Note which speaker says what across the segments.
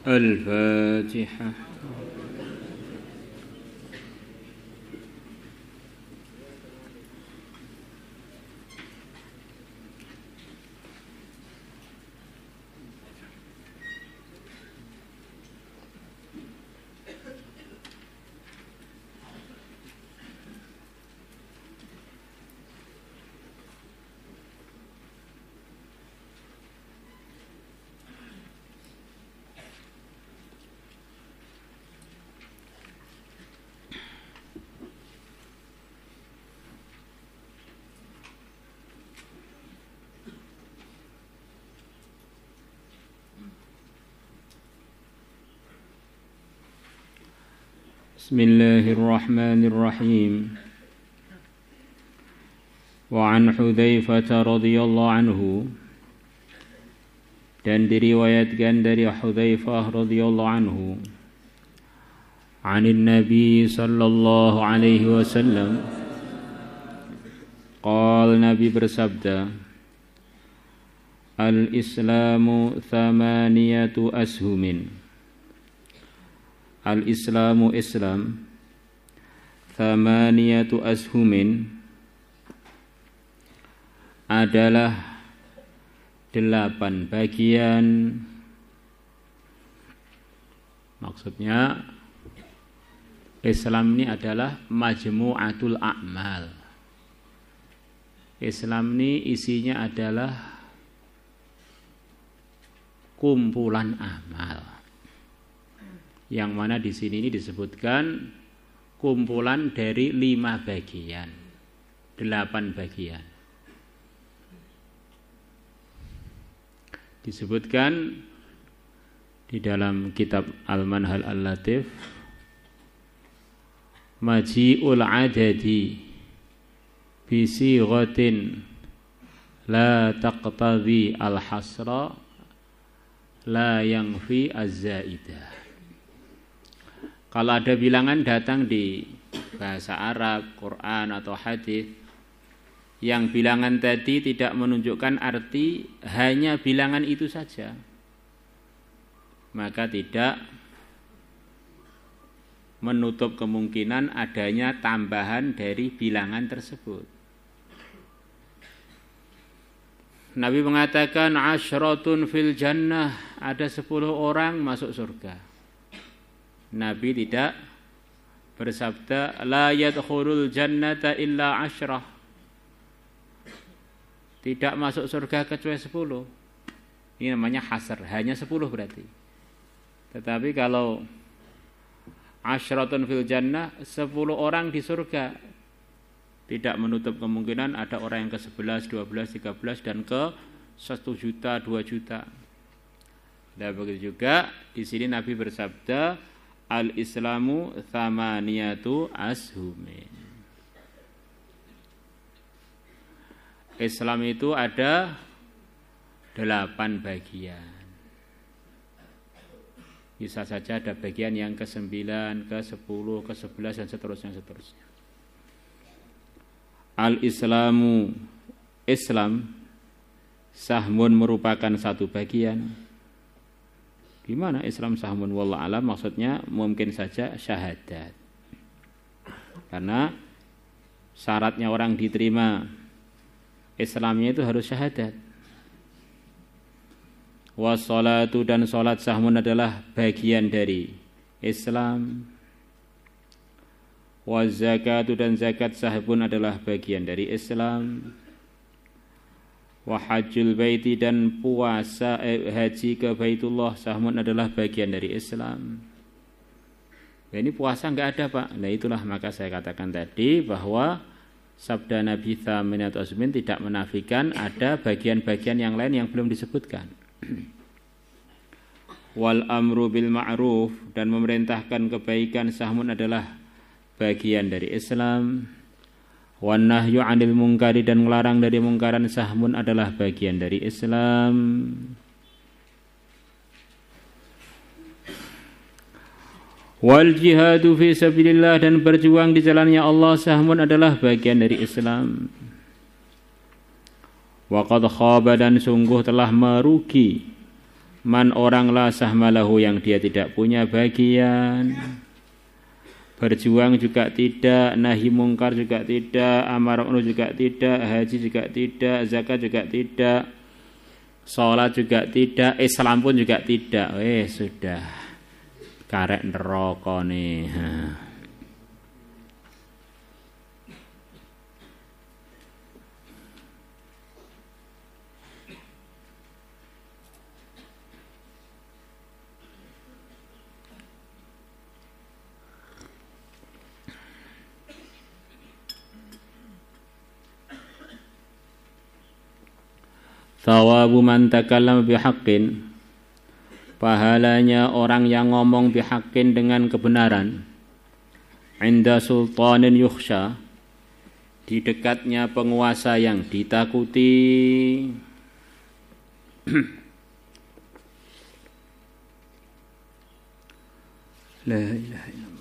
Speaker 1: الفاتحة. Bismillahirrahmanirrahim. Wa an Hudzaifah radhiyallahu anhu, dan diriwayatkan dari Hudzaifah radhiyallahu anhu, anin Nabi sallallahu alaihi wasallam, qala, Nabi bersabda, al-islamu thamaniyatu ashumin. Al-islamu Islam, thamaniyatu ashumin, adalah 8 bagian. Maksudnya Islam ini adalah majmu'atul a'mal. Islam ini isinya adalah kumpulan amal. Yang mana di sini ini disebutkan kumpulan dari 5 bagian, 8 bagian. Disebutkan di dalam kitab Al-Manhal Al-Latif, maji'ul adadi bisighatin la taqtadhi al-hasra la yangfi az-zaidah. Kalau ada bilangan datang di bahasa Arab, Quran atau hadis, yang bilangan tadi tidak menunjukkan arti, hanya bilangan itu saja, maka tidak menutup kemungkinan adanya tambahan dari bilangan tersebut. Nabi mengatakan, asyratun fil jannah, ada 10 orang masuk surga. Nabi tidak bersabda, la yadkhulul jannata illa 10. Tidak masuk surga kecuali 10. Ini namanya hasr, hanya 10 berarti. Tetapi kalau asyratun fil jannah, 10 orang di surga, tidak menutup kemungkinan ada orang yang ke 11, 12, 13 dan ke 1 juta, 2 juta. Dan begitu juga di sini Nabi bersabda, al-islamu thamaniyatu ashumin. Islam itu ada 8 bagian. Bisa saja ada bagian yang ke-9, ke-10, ke-11 dan seterusnya. Al-islamu, Islam, sahmun merupakan 1 bagian. Gimana Islam sahmun? Wallahu alam, maksudnya mungkin saja syahadat. Karena syaratnya orang diterima Islamnya itu harus syahadat. Wassalatu, dan salat sahmun adalah bagian dari Islam. Wazakatu, dan zakat sahmun adalah bagian dari Islam. Wa hajjul baiti, dan puasa haji ke Baitullah sahmun adalah bagian dari Islam. Ya, ini puasa enggak ada, Pak. Nah, itulah maka saya katakan tadi bahwa sabda Nabi thamaniyatu ashumin tidak menafikan ada bagian-bagian yang lain yang belum disebutkan. Wal amru bil ma'ruf, dan memerintahkan kebaikan sahmun adalah bagian dari Islam. Wan nahyu 'anil munkari, dan melarang dari mungkaran sahmun adalah bagian dari Islam. Wal jihadu fi sabilillah, dan berjuang di jalannya Allah sahmun adalah bagian dari Islam. Wa qad khaba, dan sungguh telah merugi Man orang la sahmalahu yang dia tidak punya bagian. Berjuang juga tidak, nahi mungkar juga tidak, amar ma'ruf juga tidak, haji juga tidak, zakat juga tidak, sholat juga tidak, Islam pun juga tidak. Sudah karek neraka nih. Thawabu man takallama bihaqqin, pahalanya orang yang ngomong bihaqqin dengan kebenaran, inda sultanin yukhsha, di dekatnya penguasa yang ditakuti. La ilaha illallah.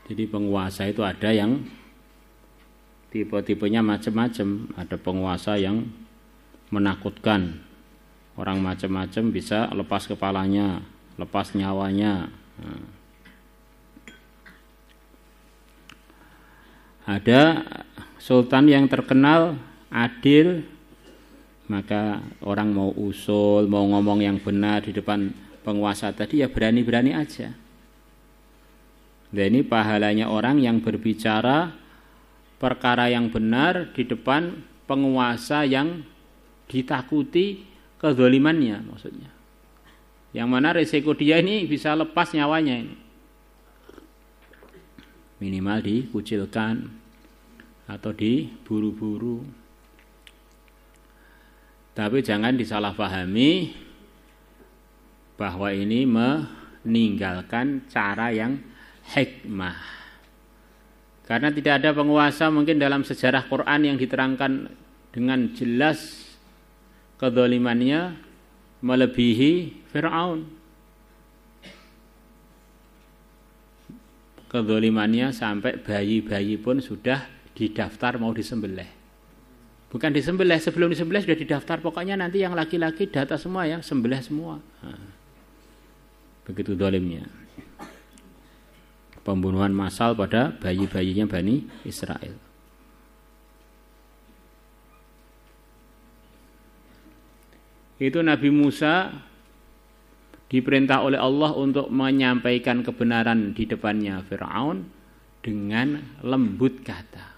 Speaker 1: Jadi penguasa itu ada yang tipe-tipenya macam-macam. Ada penguasa yang menakutkan, orang macam-macam bisa lepas kepalanya, lepas nyawanya. Ada sultan yang terkenal adil, maka orang mau usul, mau ngomong yang benar di depan penguasa tadi ya berani-berani aja. Dan ini pahalanya orang yang berbicara perkara yang benar di depan penguasa yang ditakuti kezalimannya, maksudnya. Yang mana resiko dia ini bisa lepas nyawanya ini. Minimal dikucilkan atau diburu-buru. Tapi jangan disalahpahami bahwa ini meninggalkan cara yang hikmah. Karena tidak ada penguasa mungkin dalam sejarah Quran yang diterangkan dengan jelas kezalimannya melebihi Fir'aun. Kezalimannya sampai bayi-bayi pun sudah didaftar mau disembelih. Bukan disembelih, sebelum disembelih sudah didaftar. Pokoknya nanti yang laki-laki data semua ya, sembelih semua. Begitu zalimnya. Pembunuhan massal pada bayi-bayinya Bani Israel. Itu Nabi Musa diperintah oleh Allah untuk menyampaikan kebenaran di depannya Fir'aun dengan lembut kata.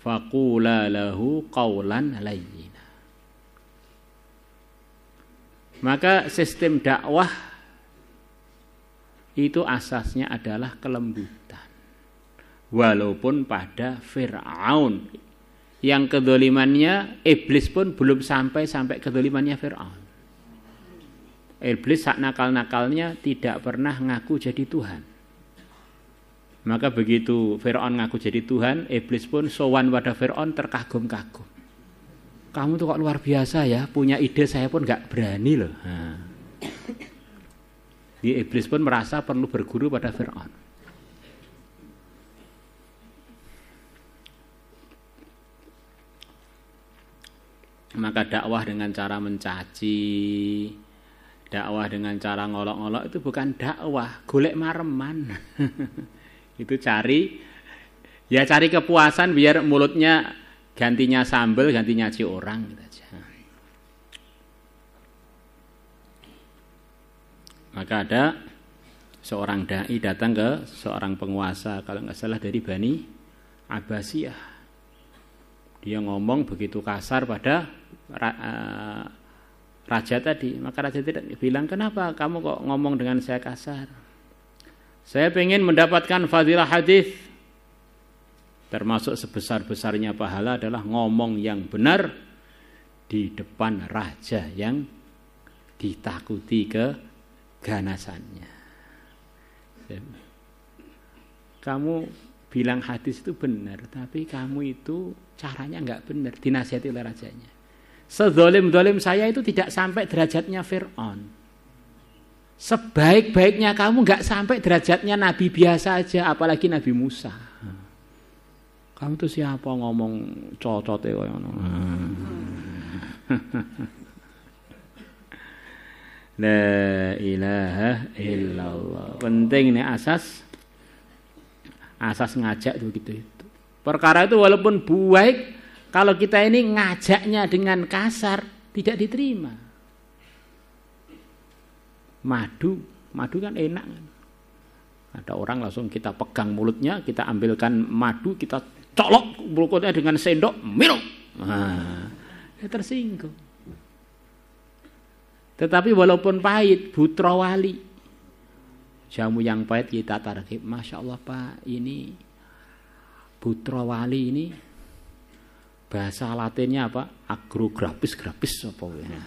Speaker 1: Faqula lahu qawlan layyina. Maka sistem dakwah itu asasnya adalah kelembutan. Walaupun pada Fir'aun yang kedzalimannya, iblis pun belum sampai kedzalimannya Fir'aun. Iblis sak nakal-nakalnya tidak pernah ngaku jadi Tuhan. Maka begitu Fir'aun ngaku jadi Tuhan, iblis pun sowan pada Fir'aun terkagum-kagum. Kamu tuh kok luar biasa ya, punya ide saya pun gak berani loh. Iblis pun merasa perlu berguru pada Fir'aun. Maka dakwah dengan cara mencaci, dakwah dengan cara ngolok-ngolok itu bukan dakwah, golek mareman. Itu cari kepuasan biar mulutnya gantinya sambel, gantinya nyaci orang gitu aja. Maka ada seorang dai datang ke seorang penguasa, kalau nggak salah dari Bani Abbasiyah. Dia ngomong begitu kasar pada raja tadi. Maka raja tidak bilang, kenapa kamu kok ngomong dengan saya kasar? Saya ingin mendapatkan fadilah hadis. Termasuk sebesar-besarnya pahala adalah ngomong yang benar di depan raja yang ditakuti keganasannya. Kamu bilang hadis itu benar, tapi kamu itu caranya enggak benar, dinasihati oleh rajanya. Sezalim-zalim saya itu tidak sampai derajatnya Fir'aun. Sebaik-baiknya kamu enggak sampai derajatnya Nabi biasa aja, apalagi Nabi Musa. Kamu tuh siapa ngomong cocote koyo ngono. La ilaha illallah. Penting nih asas ngajak tuh gitu itu. Perkara itu walaupun baik, kalau kita ini ngajaknya dengan kasar tidak diterima. Madu kan enak kan. Ada orang langsung kita pegang mulutnya, kita ambilkan madu, kita colok mulutnya dengan sendok, minum. Ya tersinggung. Tetapi walaupun pahit, Putra Wali, jamu yang pahit kita targhib. Masya Allah Pak, ini Putra Wali ini bahasa Latinnya apa? Agrograpis apa ya?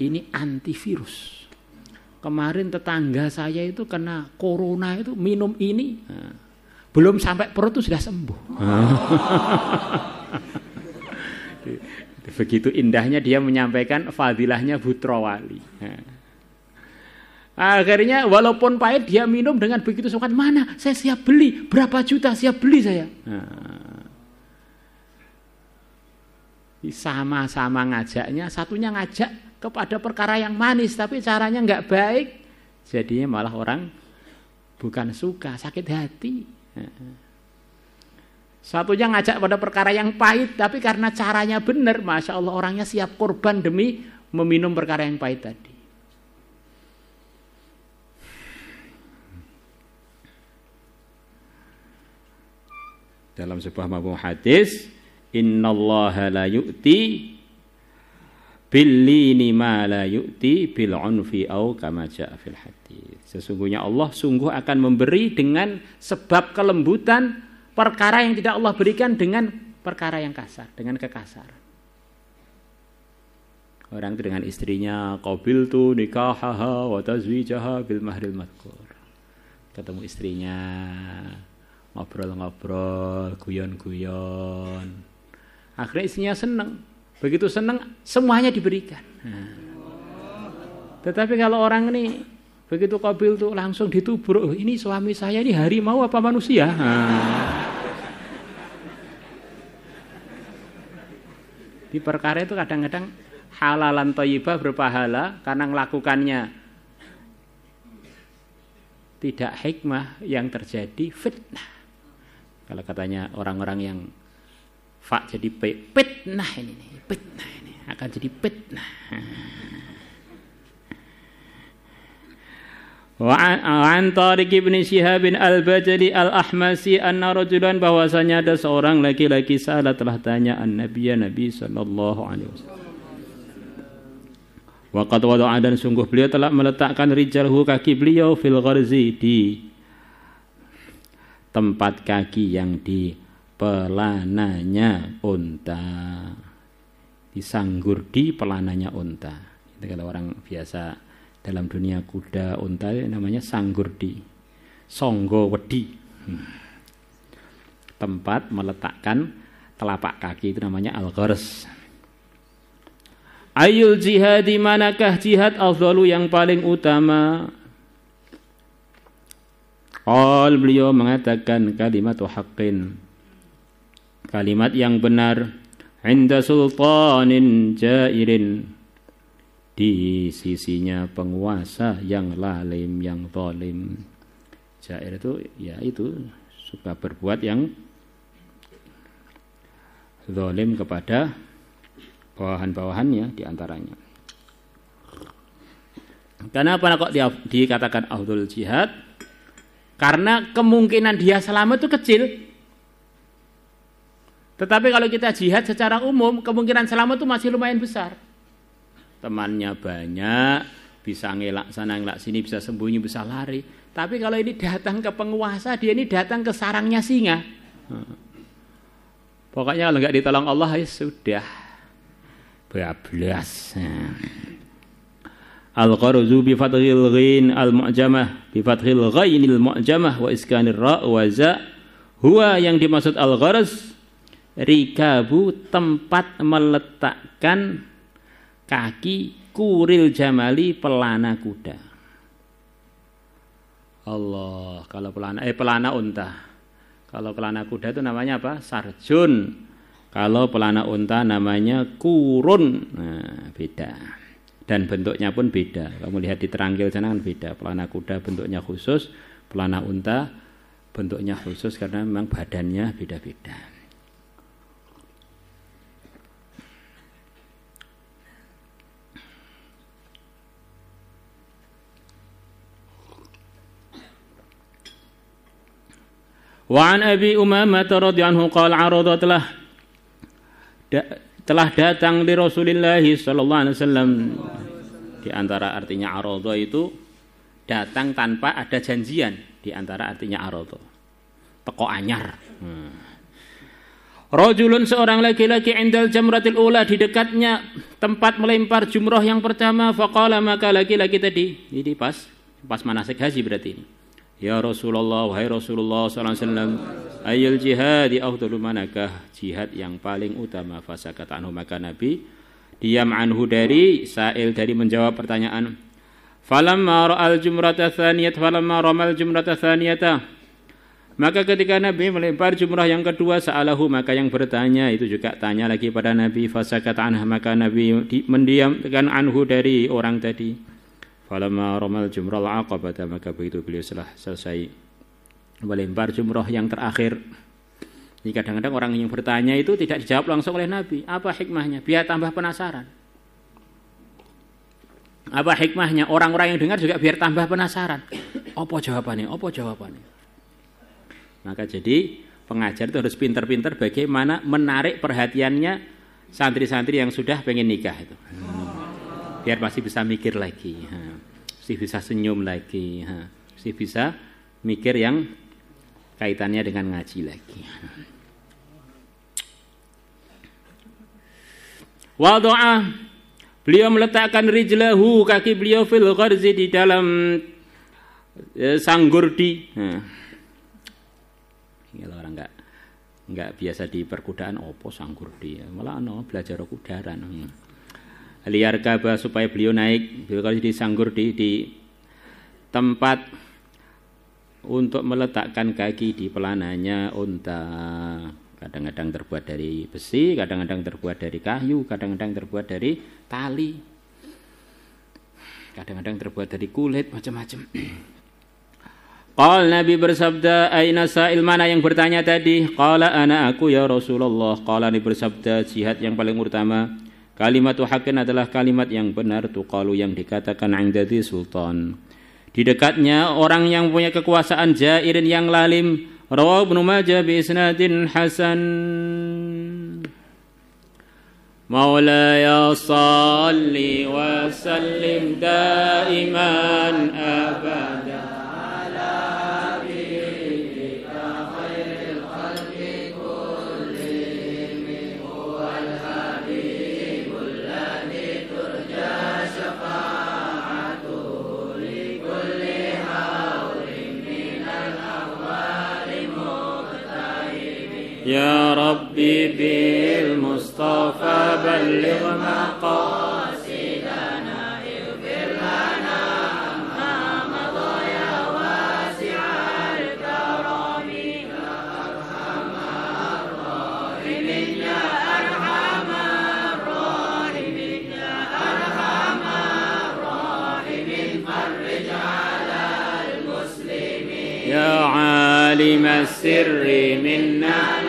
Speaker 1: Ini antivirus. Kemarin tetangga saya itu kena corona itu minum ini, belum sampai perut itu sudah sembuh. Begitu indahnya dia menyampaikan fadilahnya Putra Wali. Akhirnya walaupun pahit dia minum dengan begitu semangat. Mana? Saya siap beli. Berapa juta siap beli saya. Sama-sama ngajaknya. Satunya ngajak kepada perkara yang manis, tapi caranya enggak baik. Jadinya malah orang bukan suka, sakit hati. Satunya ngajak pada perkara yang pahit, tapi karena caranya benar, Masya Allah orangnya siap korban demi meminum perkara yang pahit tadi. Dalam sebuah mafhum hadis, innallaha la yu'ti billini ma la yu'ti bil unfi au kama jaa fil hadis. Sesungguhnya Allah sungguh akan memberi dengan sebab kelembutan perkara yang tidak Allah berikan dengan perkara yang kasar, dengan kekasaran. Orang itu dengan istrinya, qabiltu nikahaha wa tazwijaha bil mahril madhkur. Ketemu istrinya, ngobrol-ngobrol, guyon-guyon. Akhirnya istrinya senang. Begitu senang, semuanya diberikan. Tetapi kalau orang ini begitu qabiltu langsung ditubruk, ini suami saya ini harimau apa manusia? Di perkara itu kadang-kadang halalan thayyibah berpahala karena melakukannya tidak hikmah, yang terjadi fitnah. Kalau katanya orang-orang yang fa jadi fitnah ini akan jadi fitnah. Wa an Tariq bin Syihab bin Al-Bajali Al-Ahmasi anna rajulan, bahwasanya ada seorang laki-laki salah telah tanya Nabi sallallahu alaihi wasallam. Wa qad wada'a, dan sungguh beliau telah meletakkan rijalhu, kaki beliau, fil gharzi, di tempat kaki yang di pelananya unta, disanggur di pelananya unta. Itu kalau orang biasa dalam dunia kuda unta namanya sanggurdi, songgo wedi. Tempat meletakkan telapak kaki itu namanya al-gharz. Ayul jihadi, manakah jihad afdalu yang paling utama? Beliau mengatakan kalimatu haqqin, kalimat yang benar, inda sultanin jairin, di sisinya penguasa yang lalim, yang zalim. Jair itu ya itu suka berbuat yang zalim kepada bawahan-bawahannya diantaranya. Kenapa kok dikatakan afdhul jihad? Karena kemungkinan dia selamat itu kecil. Tetapi kalau kita jihad secara umum, kemungkinan selamat itu masih lumayan besar. Temannya banyak, bisa ngelak sana ngelak sini, bisa sembunyi, bisa lari. Tapi kalau ini datang ke penguasa, dia ini datang ke sarangnya singa. Pokoknya kalau nggak ditolong Allah ya sudah bablas. Al-gharzu bi fathil ghin al-mu'jamah bi fathil ghainil mu'jamah wa iskanir ra wa za. Huwa yang dimaksud al-gharz rikabu, tempat meletakkan kaki, kuril jamali, pelana kuda. Allah, kalau pelana unta. Kalau pelana kuda itu namanya apa? Sarjun. Kalau pelana unta namanya kurun. Nah, beda. Dan bentuknya pun beda. Kamu lihat di terangkil sana kan beda. Pelana kuda bentuknya khusus, pelana unta bentuknya khusus karena memang badannya beda-beda. Wa an Abi Umamah radhiyallahu anhu qala arada telah datang di Rasulullah sallallahu alaihi wasallam. Di antara artinya arada itu datang tanpa ada janjian, di antara artinya arada. Teko anyar. Rajulun, seorang laki-laki, indal jamratil ula, di dekatnya tempat melempar jumrah yang pertama. Faqala, maka laki-laki tadi, ini pas manasik haji berarti ini. Ya Rasulullah, wahai Rasulullah sallallahu alaihi wasallam, ayyul jihadi afdalu, manakah jihad yang paling utama? Fasakat anhu, maka Nabi diam anhu dari sa'il, dari menjawab pertanyaan. Falamma ra'al jumrata tsaniyat, falamma ramal jumrata tsaniyata, maka ketika Nabi melempar jumrah yang kedua, sa'alahu, maka yang bertanya itu juga tanya lagi pada Nabi. Fasakat anhu, maka Nabi mendiamkan anhu dari orang tadi. Falamma ramal jumral aqabah, maka begitu beliau selesai melempar jumrah yang terakhir. Jadi kadang-kadang orang yang bertanya itu tidak dijawab langsung oleh Nabi. Apa hikmahnya? Biar tambah penasaran. Apa hikmahnya? Orang-orang yang dengar juga biar tambah penasaran. Apa jawabannya? Apa jawabannya? Maka jadi pengajar itu harus pintar-pintar bagaimana menarik perhatiannya santri-santri yang sudah pengen nikah itu. Biar masih bisa mikir lagi, masih bisa senyum lagi, masih bisa mikir yang kaitannya dengan ngaji lagi. Wada'a, beliau meletakkan rijlahu, kaki beliau, fil gharzi, di dalam sanggurdi. Kalau orang enggak biasa di perkudaan, opo sanggurdi, malah belajar kudaran. Liar kaba, supaya beliau naik, beliau kalau di sanggur di tempat untuk meletakkan kaki di pelananya unta. Kadang-kadang terbuat dari besi, kadang-kadang terbuat dari kayu, kadang-kadang terbuat dari tali, kadang-kadang terbuat dari kulit, macam-macam. Qal, Nabi bersabda, aina sa'il, mana yang bertanya tadi? Qala, ana aku ya Rasulullah. Qala, Nabi bersabda, jihad yang paling utama, kalimatu haqqin, adalah kalimat yang benar, tuqalu, yang dikatakan indadi sultan, di dekatnya orang yang punya kekuasaan, jairin, yang lalim. Rawahu Ibnu Majah bi isnadin hasan. Maulaya salli wa sallim daiman abada. Ya Rabbi bil Mustafa balligh maqasidana, ighfir lana ma madha ya wasi'al karami, ya arhamar rahimin, ya arhamar rahimin, ya arhamar rahimin, farrij 'alal muslimin, ya 'alim as-sirri minna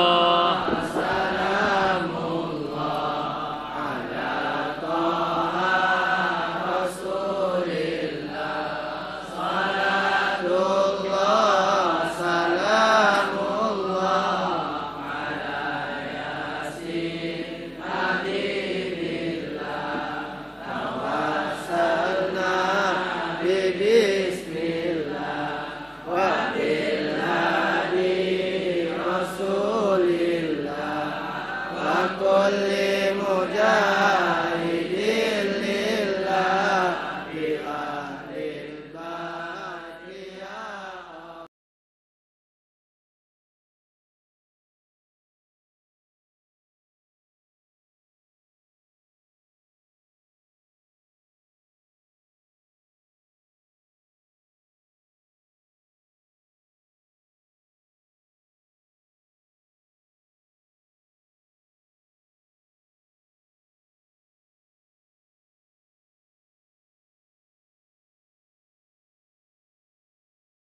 Speaker 1: Allah.